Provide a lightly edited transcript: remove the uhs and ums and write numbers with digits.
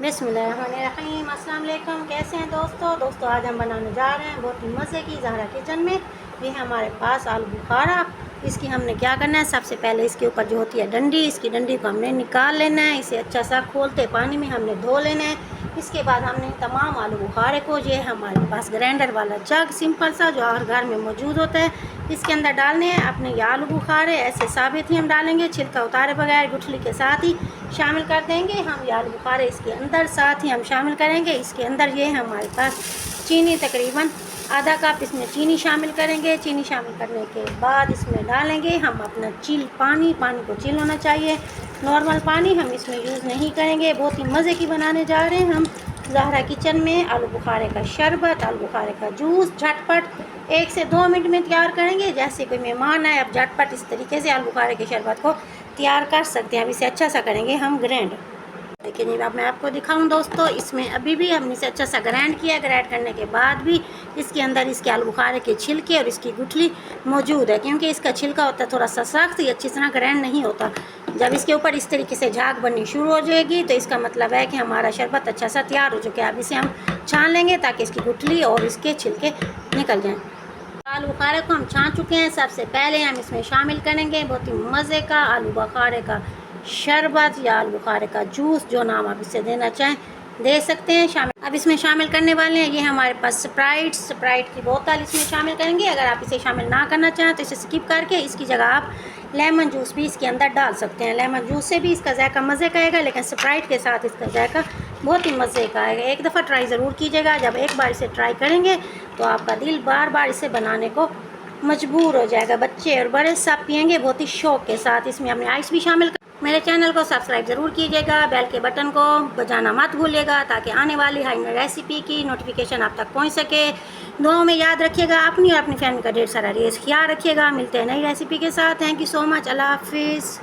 बिस्मिल्लाहिर्रहमानिर्रहीम। अस्सलाम वालेकुम। कैसे हैं दोस्तों आज हम बनाने जा रहे हैं बहुत ही मज़े की ज़हरा किचन में। ये है हमारे पास आलू बुखारा। इसकी हमने क्या करना है, सबसे पहले इसके ऊपर जो होती है डंडी, इसकी डंडी को हमने निकाल लेना है। इसे अच्छा सा खोलते पानी में हमने धो लेना है। इसके बाद हमने तमाम आलू बुखारे को, ये हमारे पास ग्राइंडर वाला जग सिंपल सा जो हर घर में मौजूद होता है, इसके अंदर डालने हैं। अपने ये आलू बुखारे ऐसे साबित ही हम डालेंगे, छिलका उतारे बगैर गुठली के साथ ही शामिल कर देंगे। हम ये आलू बुखारे इसके अंदर साथ ही हम शामिल करेंगे। इसके अंदर ये है हमारे पास चीनी, तकरीबन आधा कप इसमें चीनी शामिल करेंगे। चीनी शामिल करने के बाद इसमें डालेंगे हम अपना पानी को चिल होना चाहिए। नॉर्मल पानी हम इसमें यूज़ नहीं करेंगे। बहुत ही मज़े की बनाने जा रहे हैं हम ज़हरा किचन में आलू बुखारे का शरबत, आलू बुखारे का जूस। झटपट 1 से 2 मिनट में तैयार करेंगे। जैसे कोई मेहमान आए, अब झटपट इस तरीके से आलू बुखारे के शरबत को तैयार कर सकते हैं। अब इसे अच्छा सा करेंगे हम ग्राइंड। देखिए अब मैं आपको दिखाऊं दोस्तों, इसमें अभी भी हमने इसे अच्छा सा ग्राइंड किया। ग्राइंड करने के बाद भी इसके अंदर इसके आलू बुखारे के छिलके और इसकी गुठली मौजूद है, क्योंकि इसका छिलका होता है थोड़ा सा सख्त, ये अच्छी तरह ग्राइंड नहीं होता। जब इसके ऊपर इस तरीके से झाग बननी शुरू हो जाएगी तो इसका मतलब है कि हमारा शरबत अच्छा सा तैयार हो चुका है। अब इसे हम छान लेंगे ताकि इसकी गुठली और इसके छिलके निकल जाएँ। आलू बुखारे को हम छान चुके हैं। सबसे पहले हम इसमें शामिल करेंगे बहुत ही मज़े का आलू बुखारे का शरबत या आलू बुखारे का जूस, जो नाम आप इसे देना चाहें दे सकते हैं। शामिल अब इसमें शामिल करने वाले हैं, ये हमारे पास स्प्राइट की बोतल इसमें शामिल करेंगे। अगर आप इसे शामिल ना करना चाहें तो इसे स्किप करके इसकी जगह आप लेमन जूस भी इसके अंदर डाल सकते हैं। लेमन जूस से भी इसका जायका मज़े का आएगा, लेकिन स्प्राइट के साथ इसका जायका बहुत ही मज़े का आएगा। एक दफ़ा ट्राई ज़रूर कीजिएगा। जब एक बार इसे ट्राई करेंगे तो आपका दिल बार बार इसे बनाने को मजबूर हो जाएगा। बच्चे और बड़े सब पियेंगे बहुत ही शौक़ के साथ। इसमें हमने आइस भी शामिल। मेरे चैनल को सब्सक्राइब ज़रूर कीजिएगा, बेल के बटन को बजाना मत भूलिएगा ताकि आने वाली हर नई रेसिपी की नोटिफिकेशन आप तक पहुंच सके। दुआओं में याद रखिएगा अपनी और अपनी फैमिली का ढेर सारा ख्याल रखिएगा। मिलते हैं नई रेसिपी के साथ। Thank you so much. Allah हाफिज़।